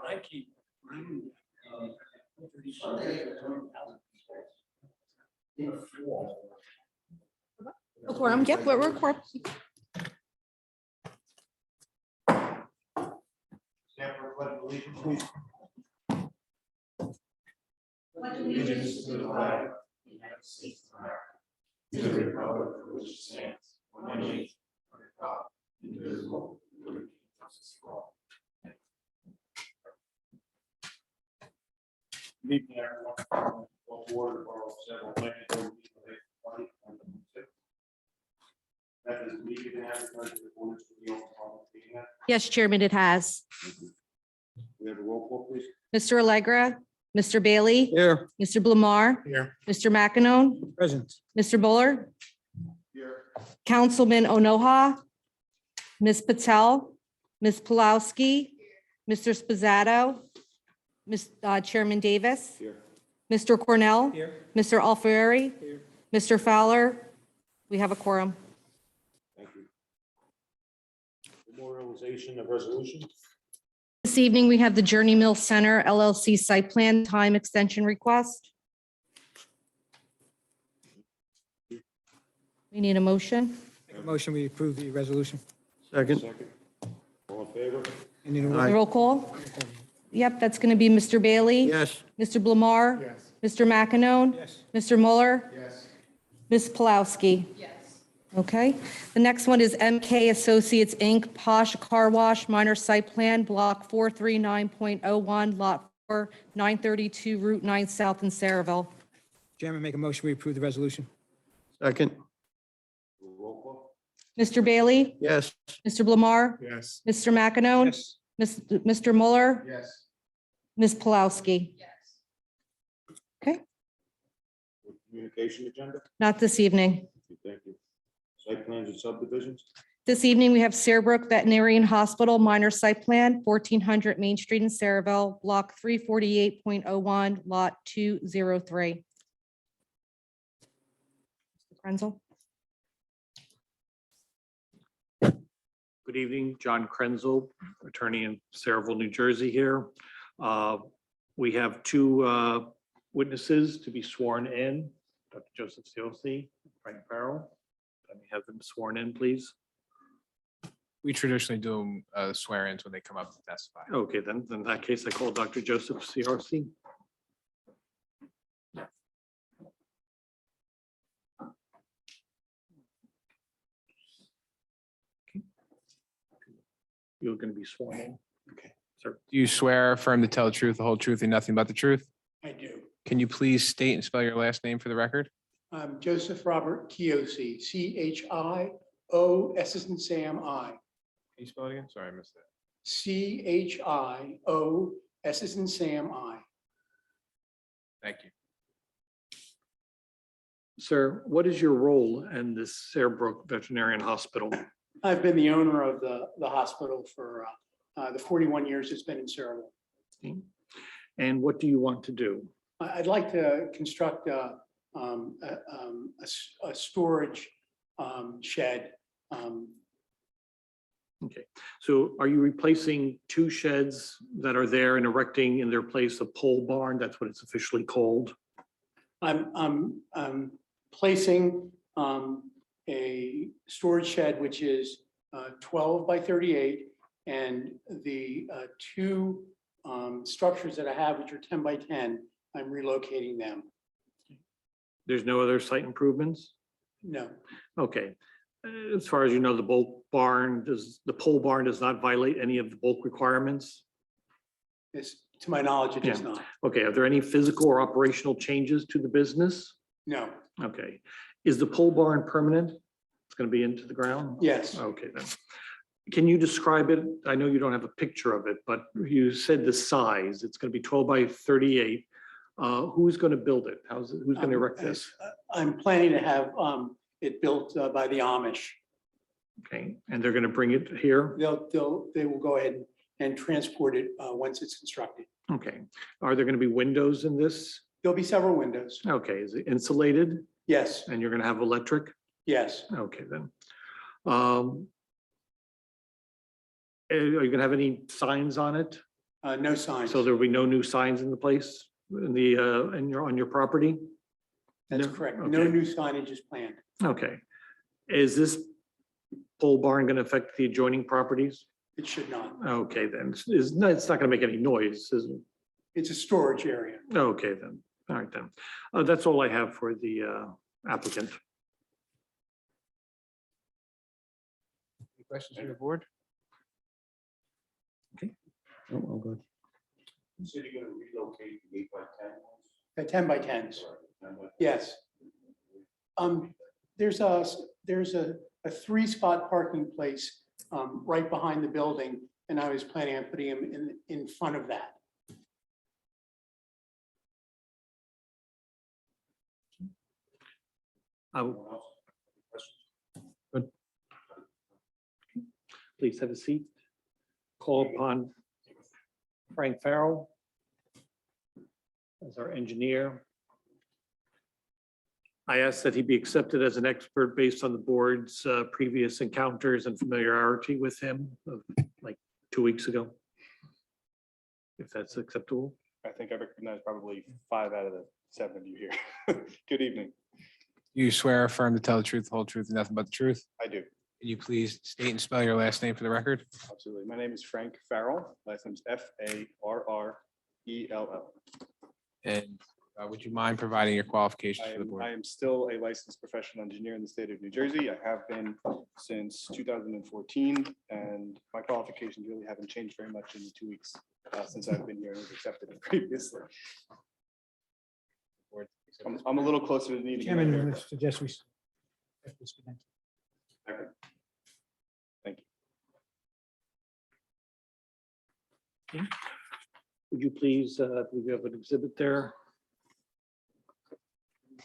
I keep. Quorum, yep, we're quorum. Stand for pledge of allegiance, please. Allegiance to the flag of the United States of America, to the republic for which it stands, one nation, under God, indivisible, with liberty and justice for all. Good evening, everyone. Well, order for several legislative party. That is meeting advertised in accordance with the Open Public Meeting Act. Yes, Chairman, it has. We have a roll call, please. Mr. Allegra, Mr. Bailey, Here. Mr. Blamar, Here. Mr. McEnone, Present. Mr. Buller, Here. Councilman Onoha, Ms. Patel, Ms. Pulowski, Mr. Spizzato, Chairman Davis, Here. Mr. Cornell, Here. Mr. Alfieri, Here. Mr. Fowler. We have a quorum. Thank you. Memorialization of resolution. This evening, we have the Journey Mill Center LLC site plan time extension request. We need a motion. Make a motion, we approve the resolution. Second. All in favor? And you know what? Roll call. Yep, that's going to be Mr. Bailey. Yes. Mr. Blamar. Yes. Mr. McEnone. Yes. Mr. Mueller. Yes. Ms. Pulowski. Yes. Okay. The next one is MK Associates, Inc., Posh Car Wash, minor site plan, block 439.01, lot 4, 932 Route 9 South in Saraville. Chairman, make a motion, we approve the resolution. Second, Roll call. Mr. Bailey. yes. Mr. Blamar. Yes. Mr. McEnone. Yes. Mr. Mueller. Yes. Ms. Pulowski. Okay, Communication agenda. not this evening. Thank you. Site plans and subdivisions. This evening, we have Sarebrook Veterinarian Hospital minor site plan, 1400 Main Street in Saraville, block 348.01, lot 203. Mr. Krenzel? Good evening, John Krenzel, attorney in Saraville, New Jersey here. We have two witnesses to be sworn in, Dr. Joseph Ciosi, Frank Farrell. Let me have them sworn in, please. We traditionally do swear-ins when they come up to testify. Okay, then in that case, I call Dr. Joseph Ciosi. You're going to be sworn in. Okay, sir. Do you swear or affirm to tell the truth, the whole truth, and nothing but the truth? I do. Can you please state and spell your last name for the record? I'm Joseph Robert Chiosi, C-H-I-O, S as in Sam, I. Can you spell it again? Sorry, I missed that. C-H-I-O, S as in Sam, I. Thank you. Sir, what is your role in this Sarebrook Veterinarian Hospital? I've been the owner of the hospital for the 41 years it's been in Saraville. And what do you want to do? I'd like to construct a storage shed. Okay, so are you replacing two sheds that are there and erecting in their place a pole barn? That's what it's officially called. I'm placing a storage shed, which is 12 by 38, and the two structures that I have, which are 10 by 10, I'm relocating them. There's no other site improvements? No, Okay. As far as you know, the pole barn does not violate any of the bulk requirements? it's, to my knowledge, it does Yeah. not. Okay, are there any physical or operational changes to the business? No, Okay. Is the pole barn permanent? It's going to be into the ground? yes. Okay, then. Can you describe it? I know you don't have a picture of it, but you said the size. It's going to be 12 by 38. Who's going to build it? Who's going to erect this? I'm planning to have it built by the Amish. Okay, and they're going to bring it here? They will go ahead and transport it once it's constructed. Okay. Are there going to be windows in this? There'll be several windows. Okay, is it insulated? Yes, And you're going to have electric? yes. Okay, then. Are you going to have any signs on it? No signs. So there will be no new signs in the place, in the, on your property? That's No? correct. No Okay. new signage is planned. Okay. Is this pole barn going to affect the adjoining properties? It should not. Okay, then, it's not going to make any noise, is it? It's a storage area. Okay, then, all right, then. That's all I have for the applicant. Any questions from the board? Oh, all good. You said you're gonna relocate the 8x10 ones? The 10 by 10s. And what- Yes. There's a 3-spot parking place right behind the building, and I was planning on putting them in front of that. Anyone else? Questions? Please have a seat. Call upon Frank Farrell as our engineer. I ask that he be accepted as an expert based on the board's previous encounters and familiarity with him of like 2 weeks ago. If that's acceptable. I think I recognize probably 5 out of the 7 of you here. Good evening. You swear or affirm to tell the truth, the whole truth, and nothing but the truth? I do. Can you please state and spell your last name for the record? Absolutely. My name is Frank Farrell. Last name is Farrell. And would you mind providing your qualifications I for the am, board? I am still a licensed professional engineer in the state of New Jersey. I have been since 2014, and my qualifications really haven't changed very much in the 2 weeks since I've been here and was accepted previously. I'm a little closer to needing. Chairman, I suggest we. Thank you. Would you please, we have an exhibit there.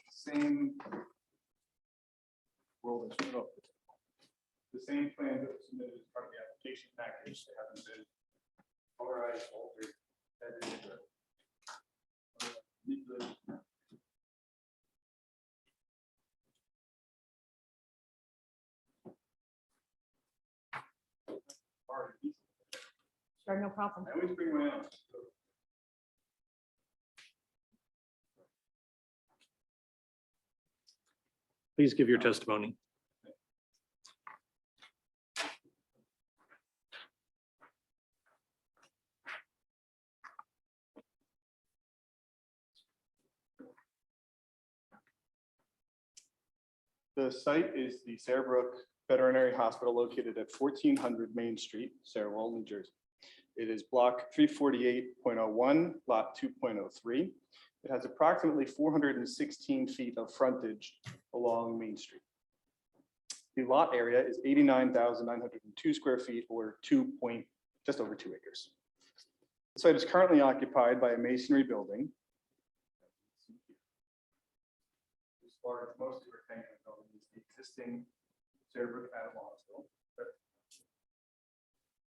Same. Roll this one up. The same plan that was submitted as part of the application package, they haven't been colorized, altered, edited, or Sure, no problem. I always bring my own. Please give your testimony. The site is the Sarahbrook Veterinary Hospital located at 1400 Main Street, Sarawak, New Jersey. It is block 348.01, lot 2.03. It has approximately 416 feet of frontage along Main Street. The lot area is 89,902 square feet, or just over 2 acres. The site is currently occupied by a masonry building. This large, mostly rectangular building is the existing Sarahbrook Animal Hospital.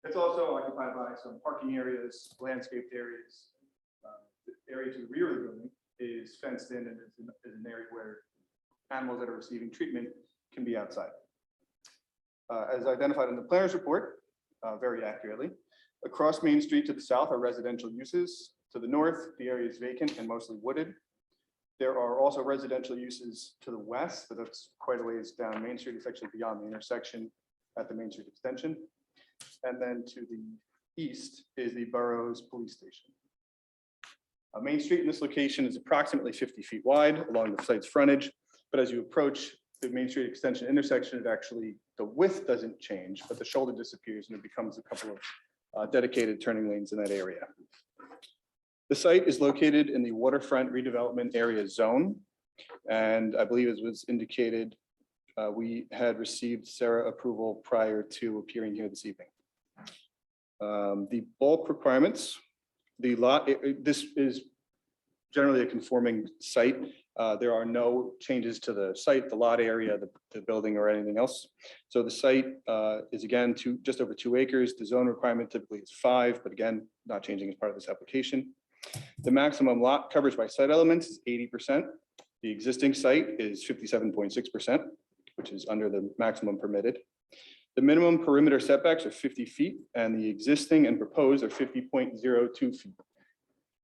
It's also occupied by some parking areas, landscaped areas. The area to the rear of the building is fenced in and is an area where animals that are receiving treatment can be outside. As identified in the planner's report, very accurately, across Main Street to the south are residential uses. To the north, the area is vacant and mostly wooded. There are also residential uses to the west, but that's quite a ways down Main Street. It's actually beyond the intersection at the Main Street extension. And then to the east is the borough's police station. Main Street in this location is approximately 50 feet wide along the site's frontage, but as you approach the Main Street extension intersection, it actually, the width doesn't change, but the shoulder disappears and it becomes a couple of dedicated turning lanes in that area. The site is located in the waterfront redevelopment area zone, and I believe as was indicated, we had received SARA approval prior to appearing here this evening. The bulk requirements, the lot, this is generally a conforming site. There are no changes to the site, the lot area, the building, or anything else. So the site is again just over 2 acres. The zone requirement typically is 5, but again, not changing as part of this application. The maximum lot coverage by site elements is 80%. The existing site is 57.6%, which is under the maximum permitted. The minimum perimeter setbacks are 50 feet and the existing and proposed are 50.02 feet.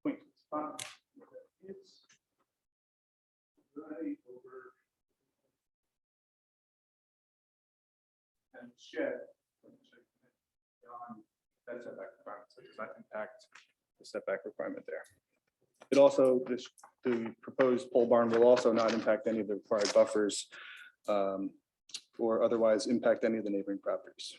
Point to the spot. It's right over. And shed. That setback requirement, so it does not impact the setback requirement there. It also, the proposed pole barn will also not impact any of the required buffers or otherwise impact any of the neighboring properties.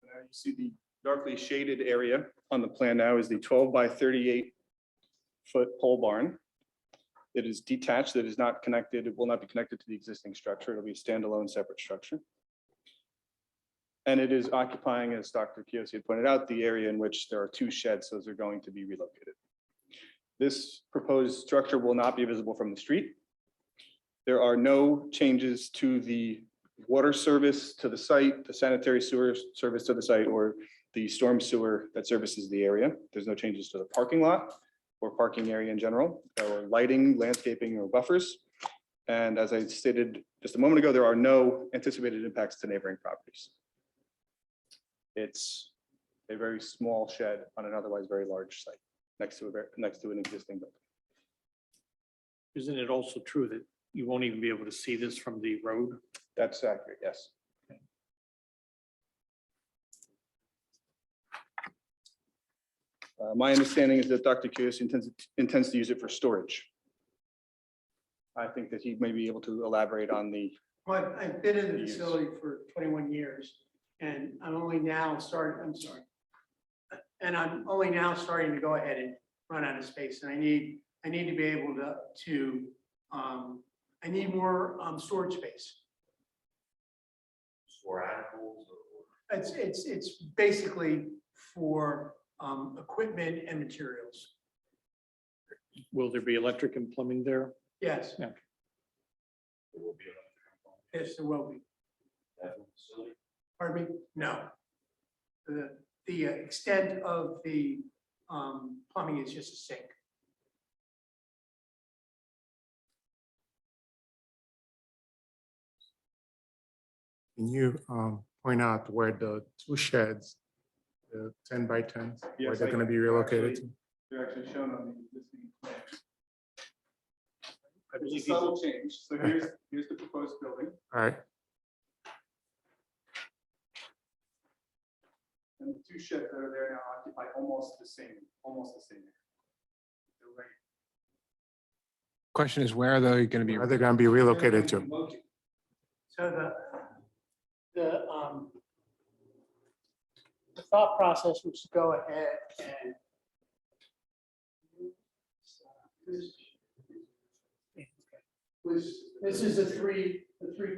Now you see the darkly shaded area on the plan now is the 12 by 38 foot pole barn. It is detached, it is not connected, it will not be connected to the existing structure. It'll be a standalone separate structure. And it is occupying, as Dr. Kiyosaki had pointed out, the area in which there are two sheds, those are going to be relocated. This proposed structure will not be visible from the street. There are no changes to the water service to the site, the sanitary sewer service to the site, or the storm sewer that services the area. There's no changes to the parking lot or parking area in general, or lighting, landscaping, or buffers. And as I stated just a moment ago, there are no anticipated impacts to neighboring properties. It's a very small shed on an otherwise very large site next to an existing building. Isn't it also true that you won't even be able to see this from the road? That's accurate, yes. My understanding is that Dr. Kiyosaki intends to use it for storage. I think that he may be able to elaborate on the, Well, I've been in the Yes. facility for 21 years and I'm only now starting, I'm sorry. And I'm only now starting to go ahead and run out of space and I need to be able I need more storage space. For animals or? It's basically for equipment and materials. Will there be electric and plumbing there? Yes, It will be yes, there will be. that facility. Pardon me? No. The extent of the plumbing is just a sink. Can you point out where the two sheds, the 10 by 10s, where Yes, they're I going to be can. relocated to? they're actually shown on the existing plan. I There's a believe these- subtle change. So here's the proposed building. All right, And the two sheds that are there now occupy almost the same. They're right. Question is, where are they going to be? are they going to be relocated to? So the thought process was to go ahead and this is the three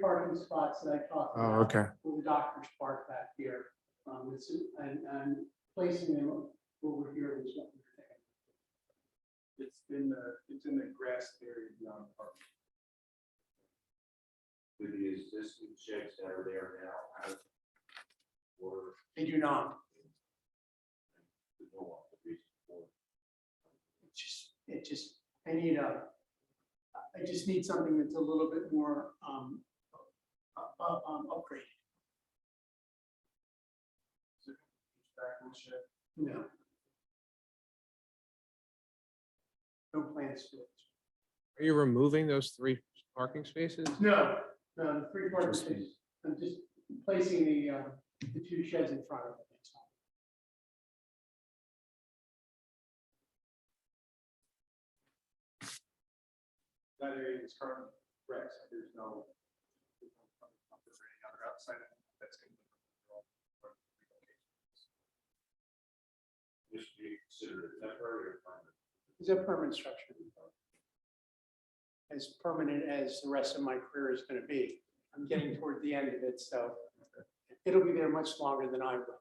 parking spots that I talked Oh, about. okay. Where the doctors park back here. And placing them over here is what we're thinking. It's in the grass area beyond the park. With the existing sheds that are there now, as or They do not. the no one, the reason for. I just need something that's a little bit more upgraded. No. No plans to it. Are you removing those 3 parking spaces? No, the three parking spaces. I'm just placing the two sheds in front of it. That's all. That area is currently grass. There's no other outside of that's going to be. This be considered a temporary or permanent? It's a permanent structure. As permanent as the rest of my career is going to be. I'm getting toward the end of it, so it'll be there much longer than I will.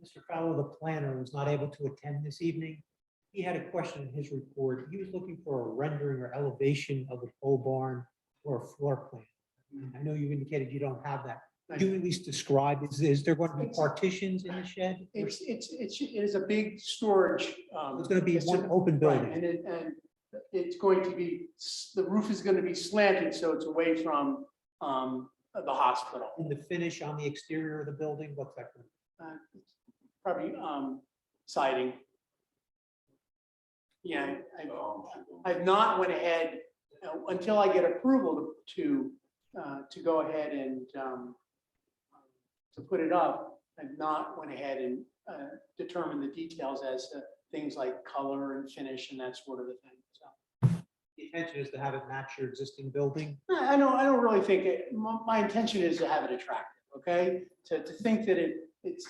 Mr. Fallow, the planner, was not able to attend this evening. He had a question in his report. He was looking for a rendering or elevation of the pole barn or a floor plan. I know you indicated you don't have that. Could you at least describe, is there going to be partitions in the shed? It is a big storage. It's going to be one open Right, building. and it's going to be, the roof is going to be slanted, so it's away from the hospital. And the finish on the exterior of the building, what's that? Gonna be? Probably siding. Yeah, I've not went ahead until I get approval to go ahead and to put it up. I've not went ahead and determined the details as to things like color and finish and that sort of a thing. So The intention is to have it match your existing building. I don't really think it, my intention is to have it attractive, okay? To think that it's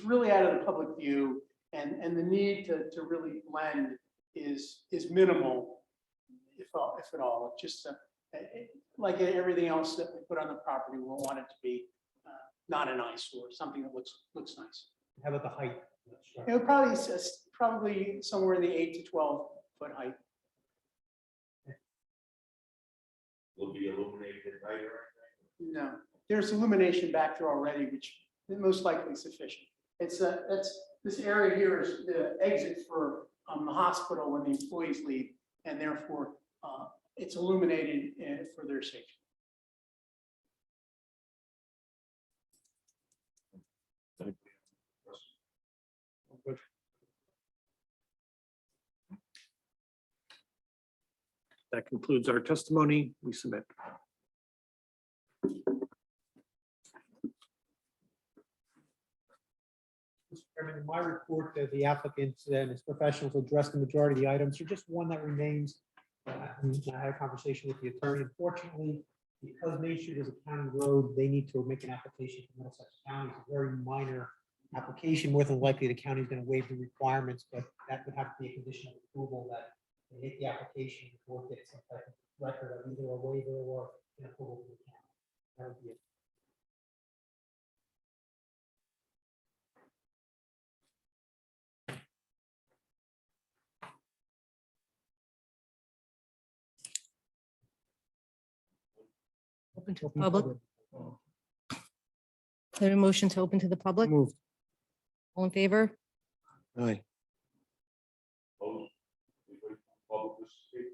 really out of the public view and the need to really blend is minimal, if at all. It's just like everything else that we put on the property, we'll want it to be not an eyesore, something that looks nice. How about the height? of the structure? It would probably somewhere in the 8 to 12 foot height. Will be illuminated at night or anything? No, there's illumination back there already, which is most likely sufficient. This area here is the exit for the hospital when the employees leave, and therefore it's illuminated for their safety. That concludes our testimony. We submit. Mr. Chairman, in my report, the applicant and his professionals addressed the majority of the items. There's just one that remains. I had a conversation with the attorney. Unfortunately, because Main Street is a county road, they need to make an application to Middlesex County. It's a very minor application. More than likely, the county is going to waive the requirements, but that would have to be a condition of approval that they make the application before it gets some type of record of either a waiver or an approval from the county. That would be it. Open to the public. Have a motion to open to the public? Moved. All in favor? Aye. Opposed? We wait for public to speak.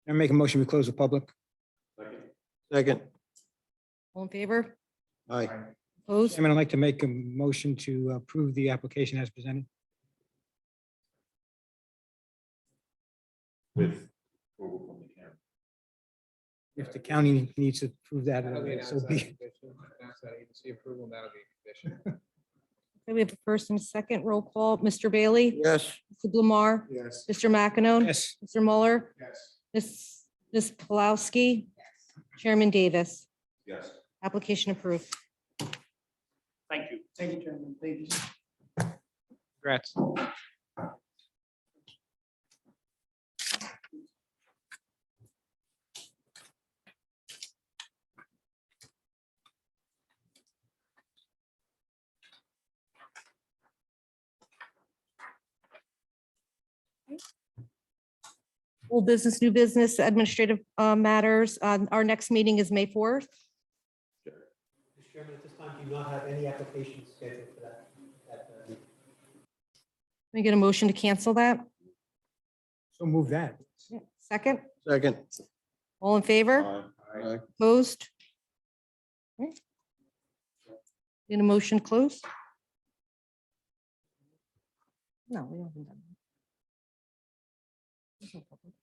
I make a motion, we close the public. Second. Second. All in favor? Aye. Opposed? Chairman, I'd like to make a motion to approve the application as presented. With approval from the county. If the county needs to prove that, That'll be an so outside be. condition. Outside agency approval, and that'll be a condition. Okay, we have a first and second roll call. Mr. Bailey? Yes. Mr. Blumar? Yes. Mr. McEnon? Yes, Mr. Mueller? Yes. Ms. Pulowski? Chairman Davis? Yes. Application approved. Thank you. Thank you, gentlemen. Thank you. congrats. Old business, new business, administrative matters. Our next meeting is May 4th. Mr. Chairman, at this time, do not have any applications scheduled for that. Can we get a motion to cancel that? So move that. Second? Second. All in favor? Aye. Opposed? Okay. Need a motion to close? No, we don't. have that. There's no public.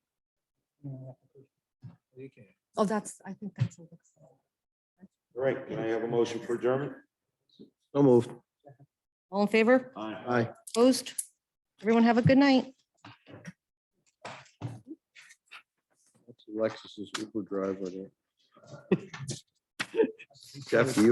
Oh, I think that's. All right, can I have a motion for adjournment? So moved. All in favor? Aye. Opposed? Everyone have a good night. That's Alexis's Uber driver there. Jeff, you